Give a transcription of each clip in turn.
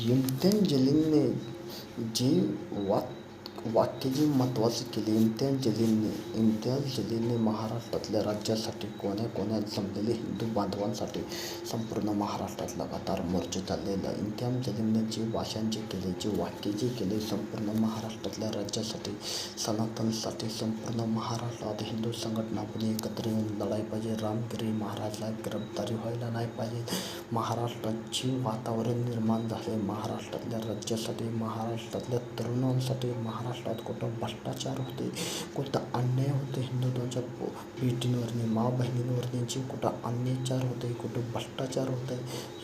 इम्तियाज जलीलने जे वाक्य जे महत्त्वाचे केले, इम्तियाज जलीलने महाराष्ट्रातल्या राज्यासाठी कोण्या जमलेले हिंदू बांधवांसाठी संपूर्ण महाराष्ट्रात लगातार मोर्चे चाललेलं. इम्तियाज जलीलने जे भाषण जे केले, जे वाक्य जे केले संपूर्ण महाराष्ट्रातल्या राज्यासाठी, सनातनसाठी संपूर्ण महाराष्ट्रात हिंदू संघटनापणे एकत्र येऊन लढाई पाहिजे. रामगिरी महाराजला गिरफ्तारी व्हायला नाही पाहिजे. महाराष्ट्राची वातावरण निर्माण झाले महाराष्ट्रातल्या राज्यासाठी, महाराष्ट्रातल्या तरुणांसाठी. महाराष्ट्रात कुठं भ्रष्टाचार होते, कुठं अन्याय होते, हिंदुत्वाच्या बेटींवरनी, माँ बहिणींवरती कुठं अन्याचार होते, कुठं भ्रष्टाचार होते.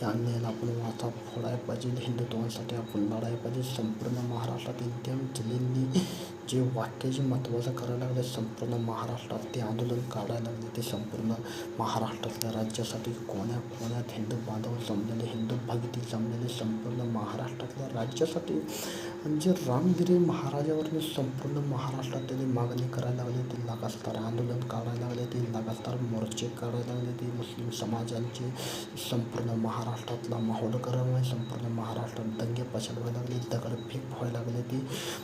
या अन्यायाला आपण वाचा फोडायला पाहिजे. हिंदुत्वासाठी आपण लढायला पाहिजे. संपूर्ण महाराष्ट्रात इम्तियाज जलीलने जे वाक्य जे महत्त्वाचं करायला लागले संपूर्ण महाराष्ट्रात, ते आंदोलन काढायला लागले, ते संपूर्ण महाराष्ट्रातल्या राज्यासाठी कोण्यात हिंदू बांधव जमलेले, हिंदू भगिती जमलेले संपूर्ण महाराष्ट्रातल्या राज्यासाठी. आणि जे रामगिरी महाराजावरती संपूर्ण महाराष्ट्रात त्यांनी मागणी करायला लागली, ते लगातार आंदोलन काढायला लागले, ते लगातार मोर्चे काढायला लागले. ते मुस्लिम समाजांचे संपूर्ण महाराष्ट्रातला माहोल गरम आहे. संपूर्ण महाराष्ट्रात दंगे पछाड व्हायला लागले, दगडफेक व्हायला लागले. ते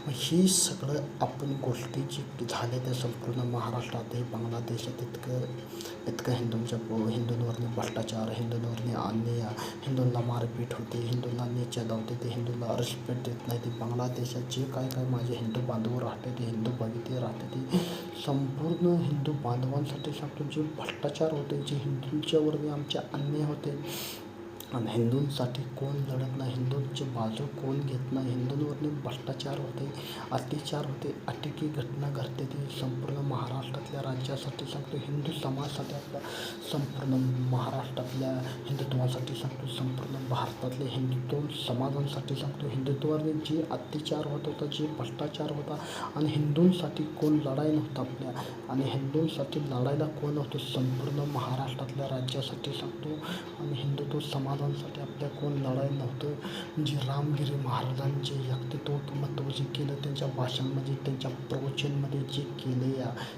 ही सगळं आपण गोष्टी जी झाल्या त्या संपूर्ण महाराष्ट्रात, हे बांगलादेशात इतकं हिंदूंवरनी भ्रष्टाचार, हिंदूंवरनी अन्याय, हिंदूंना मारपीट होते, हिंदूंना नीचा लावते, ते हिंदूंना रिस्पेक्ट देत नाही. ते बांगलादेशात जे काय माझे हिंदू बांधव राहते, ते हिंदू भगिती राहते, ते संपूर्ण हिंदू बांधवांसाठी सांगतो जे भ्रष्टाचार होते, जे हिंदूंच्यावरती आमचे अन्याय होते आणि हिंदूंसाठी कोण लढत नाही, हिंदूंची बाजू कोण घेत नाही, हिंदूंवरती भ्रष्टाचार होते, अत्याचार होते, अटकी घटना घडते. ती संपूर्ण महाराष्ट्रातल्या राज्यासाठी सांगतो, हिंदू समाजासाठी, आपल्या संपूर्ण महाराष्ट्रातल्या हिंदुत्वासाठी सांगतो, संपूर्ण भारतातल्या हिंदुत्व समाजांसाठी सांगतो. हिंदुत्वाने जे अत्याचार होत होता, जे भ्रष्टाचार होता आणि हिंदूंसाठी कोण लढाई नव्हता आपल्या, आणि हिंदूंसाठी लढायला कोण होतं संपूर्ण महाराष्ट्रातल्या राज्यासाठी सांगतो. आणि हिंदुत्व समाजांसाठी आपल्या कोण लढाई नव्हतं. जे रामगिरी महाराजांचे व्यक्तित्व जे केलं, त्यांच्या भाषणामध्ये, त्यांच्या प्रवचनमध्ये जे केले,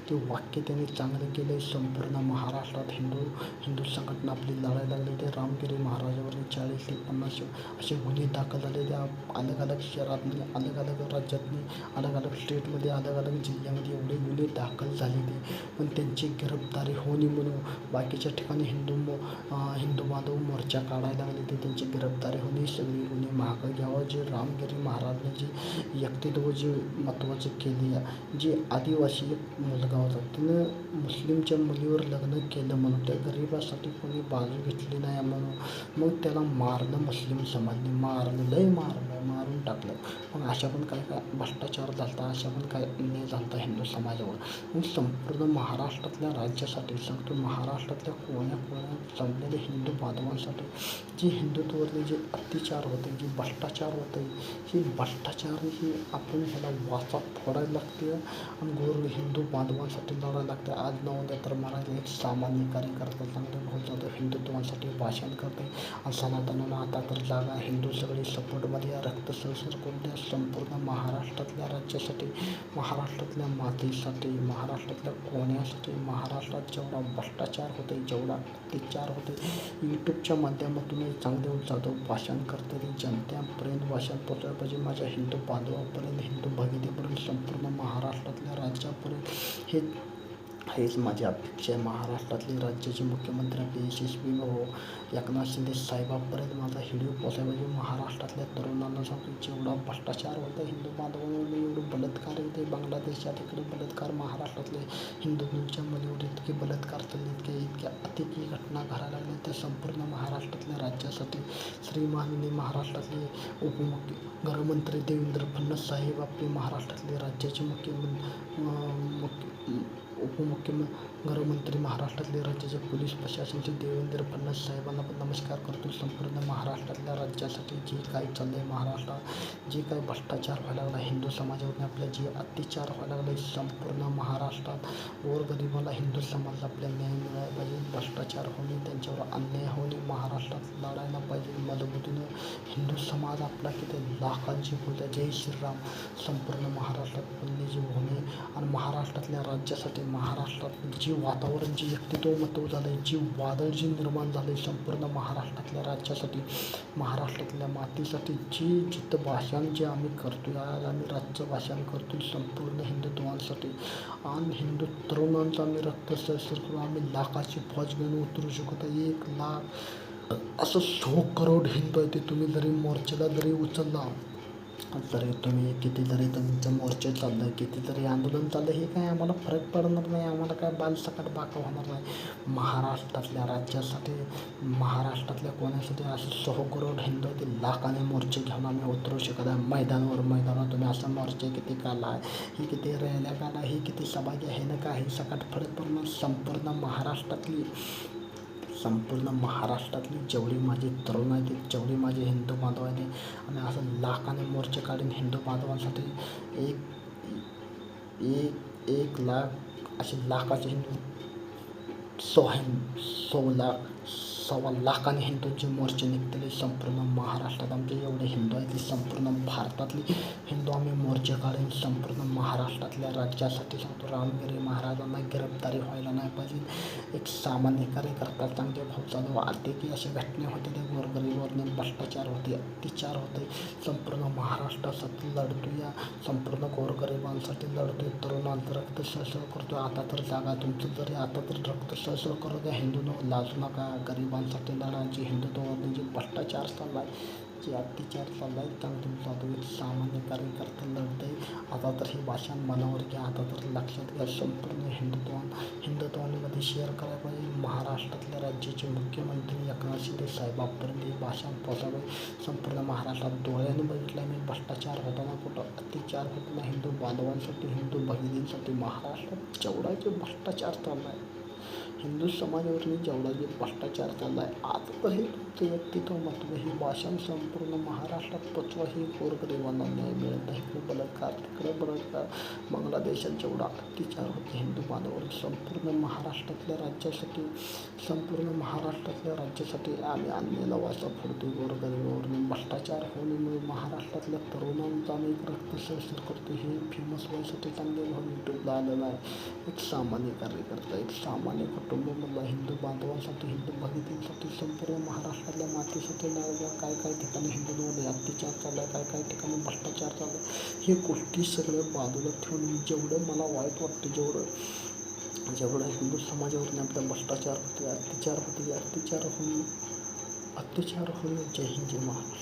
ते वाक्य त्यांनी चांगलं केलं. संपूर्ण महाराष्ट्रात हिंदू संघटना आपली लढायला लागली. ते रामगिरी महाराजावरती 40 ते 50 असे गुन्हे दाखल झाले. त्या अलग शहरातनी, अलग राज्यातनी, अलग स्टेटमध्ये, अलग जिल्ह्यामध्ये एवढे गुन्हे दाखल झाले. ते पण त्यांची गिरफ्तारी होणे म्हणून बाकीच्या ठिकाणी हिंदू बांधव मोर्चा काढायला लागले, ते त्यांची गिरफ्तारी होणे, सगळी गुन्हे मागं घ्यावं. जे रामगिरी महाराजने जे व्यक्तित्व जे महत्त्वाचे केले, जे आदिवासी एक मुलगा होता, त्यानं मुस्लिमच्या मुलीवर लग्न केलं म्हणून त्या गरिबासाठी कोणी बाजू घेतली नाही म्हणून मग त्याला मारलं, मुस्लिम समाजाने मारून टाकलं. मग अशा पण काय भ्रष्टाचार झाला, अशा पण काय अन्याय झाला हिंदू समाजावर. मग संपूर्ण महाराष्ट्रातल्या राज्यासाठी सांगतो, महाराष्ट्रातल्या कोण्या जमलेल्या हिंदू बांधवांसाठी जे हिंदुत्वावरले जे अत्याचार होते, जे भ्रष्टाचार होते, हे भ्रष्टाचार ही आपण ह्याला वाचा फोडायला लागते आणि गोर हिंदू बांधवांसाठी लढायला लागते. आज न उद्या तर मला एक सामान्य कार्यकर्ता चांगले बोलतो, हिंदुत्वासाठी भाषण करते आणि सनातनाला आता तर जागा हिंदू सगळे सपोर्टमध्ये रक्त संसर्ग करून द्या. संपूर्ण महाराष्ट्रातल्या राज्यासाठी, महाराष्ट्रातल्या मातीसाठी, महाराष्ट्रातल्या कोण्यासाठी, महाराष्ट्रात जेवढा भ्रष्टाचार होते, जेवढा अत्याचार होते, यूट्यूबच्या माध्यमातून चांगले जाधव भाषण करते, ते जनतेपर्यंत भाषण पोचवायला पाहिजे. माझ्या हिंदू बांधवापर्यंत, हिंदू भगिनीपर्यंत, संपूर्ण महाराष्ट्रातल्या राज्यापर्यंत हेच माझी अपेक्षा आहे. महाराष्ट्रातले राज्याचे मुख्यमंत्री आपले यशस्वी एकनाथ शिंदे साहेबांपर्यंत माझा व्हिडिओ पोचायला पाहिजे. महाराष्ट्रातल्या तरुणांना सांगतो, जेवढा भ्रष्टाचार होता हिंदू बांधवांवर, एवढं बलात्कार होते बांगलादेशात, इकडे बलात्कार, महाराष्ट्रातले हिंदूंच्या मुलीवर इतके बलात्कार चालले, इतक्या अतिकी घटना घडायला लागल्या, त्या संपूर्ण महाराष्ट्रातल्या राज्यासाठी श्रीमाननीय महाराष्ट्रातले गृहमंत्री देवेंद्र फडणवीस साहेब, आपले महाराष्ट्रातले राज्याचे गृहमंत्री, महाराष्ट्रातले राज्याचे पोलीस प्रशासनाचे देवेंद्र फडणवीस साहेबांना पण नमस्कार करतो. संपूर्ण महाराष्ट्रातल्या राज्यासाठी जे काही चाललं आहे, महाराष्ट्रात जे काही भ्रष्टाचार व्हायला लागला, हिंदू समाजावर आपल्या जे अत्याचार व्हायला लागले, संपूर्ण महाराष्ट्रात गोरगरिबाला, हिंदू समाजाला आपल्या न्याय मिळाला पाहिजे. भ्रष्टाचार होणे, त्यांच्यावर अन्याय होणे, महाराष्ट्रात लढायला पाहिजे मजबूतीनं. हिंदू समाज आपला किती लाखांची होत्या, जय श्रीराम. संपूर्ण महाराष्ट्रात पुण्यजीव होणे आणि महाराष्ट्रातल्या राज्यासाठी महाराष्ट्रात जे वातावरण, जे व्यक्तित्व झालं आहे, जी वादळ जे निर्माण झालं आहे संपूर्ण महाराष्ट्रातल्या राज्यासाठी, महाराष्ट्रातल्या मातीसाठी, जी जिथं भाषण जे आम्ही करतो आहे, आज आम्ही राज्य भाषण करतो आहे संपूर्ण हिंदुत्वासाठी आणि हिंदू तरुणांचं आम्ही रक्तसर करून आम्ही लाखाची फौज घेऊन उतरू शकत आहे. 1,00,000 असं 100 करोड हिंदू आहे. ते तुम्ही जरी मोर्चाला जरी उचलला, जरी तुम्ही किती जरी तुमचं मोर्चे चाललं, किती जरी आंदोलन चाललं, हे काय आम्हाला फरक पडणार नाही. आम्हाला काय बालसकट बाका होणार नाही. महाराष्ट्रातल्या राज्यासाठी, महाराष्ट्रातल्या कोणासाठी असं 100 करोड हिंदू ते लाखाने मोर्चे घेऊन आम्ही उतरू शकत आहे. मैदानावर तुम्ही असं मोर्चे किती काला आहे, ही किती रॅल्या काला, ही किती सभा घ्या, हे ना काही सकट फरक पडणार. संपूर्ण महाराष्ट्रातली जेवढी माझी तरुण आहेत, जेवढी माझे हिंदू बांधव आहेत, आणि असं लाखाने मोर्चे काढून हिंदू बांधवांसाठी एक लाख असे लाखाचे हिंदू, 1.25 लाखाने हिंदूंचे मोर्चे निघतले संपूर्ण महाराष्ट्रात. आमचे एवढे हिंदू आहेत, संपूर्ण भारतातले हिंदू आम्ही मोर्चे काढून संपूर्ण महाराष्ट्रातल्या राज्यासाठी सांगतो. रामगिरी महाराजांना गिरफ्तारी व्हायला नाही पाहिजे. एक सामान्य कार्यकर्ता चांगले भाऊ चालू आते की अशा घटना होते, ते गोरगरीबांवर भ्रष्टाचार होते, अत्याचार होते. संपूर्ण महाराष्ट्रासाठी लढतो, या संपूर्ण गोरगरिबांसाठी लढतोय. तरुणांचं रक्त सळसळ करतो. आता तर जागा तुमचं, जरी आता तर रक्त सळसळ करू द्या. हिंदूनं लाजू नका. गरिबांसाठी लढा. जे हिंदुत्वावर जे भ्रष्टाचार चालला आहे, जे अत्याचार चालला आहे, चांगलं चालू आहे. सामान्य कार्यकर्ता लढतंय. आता तर हे भाषण मनावर घ्या. आता तर लक्षात घ्या. संपूर्ण हिंदुत्वामध्ये शेअर करायला पाहिजे. महाराष्ट्रातल्या राज्याचे मुख्यमंत्री एकनाथ शिंदे साहेबांपर्यंत हे भाषण पोहोचावे. संपूर्ण महाराष्ट्रात डोळ्याने बघितलं मी भ्रष्टाचार होताना, कुठं अत्याचार होत नाही हिंदू बांधवांसाठी, हिंदू भगिनींसाठी. महाराष्ट्रात जेवढा जे भ्रष्टाचार चालला आहे, हिंदू समाजावरती जेवढा जे भ्रष्टाचार चालला आहे, आता तर हे तुमचं व्यक्तित्व महत्त्व, हे भाषण संपूर्ण महाराष्ट्रात पोचवा. ही गोरगरिबांना न्याय मिळत नाही. इकडे बलात्कार, तिकडे बलात्कार, बांगलादेशात जेवढा अत्याचार होते हिंदू बांधवांवर, संपूर्ण महाराष्ट्रातल्या राज्यासाठी आम्ही आणलेला वाचा फोडतो. गोरगरिबावर भ्रष्टाचार होण्यामुळे महाराष्ट्रातल्या तरुणांचा आम्ही रक्तसळसळ करतो. हे फेमस व्हायसाठी चांगले भाऊ यूट्यूबला आलेला आहे. एक सामान्य कार्यकर्ता, एक सामान्य कुटुंबामधला हिंदू बांधवांसाठी, हिंदू भगिनींसाठी, संपूर्ण महाराष्ट्रातल्या मातीसाठी लढा. काय ठिकाणी हिंदूंवर अत्याचार चालला आहे, काय ठिकाणी भ्रष्टाचार चालला आहे, हे गोष्टी सगळं बाजूला ठेवून जेवढं मला वाईट वाटतं, जेवढं हिंदू समाजावरून आपल्या भ्रष्टाचार होते, अत्याचार होते, अत्याचार होऊन जय हिंद, जय महाराष्ट्र.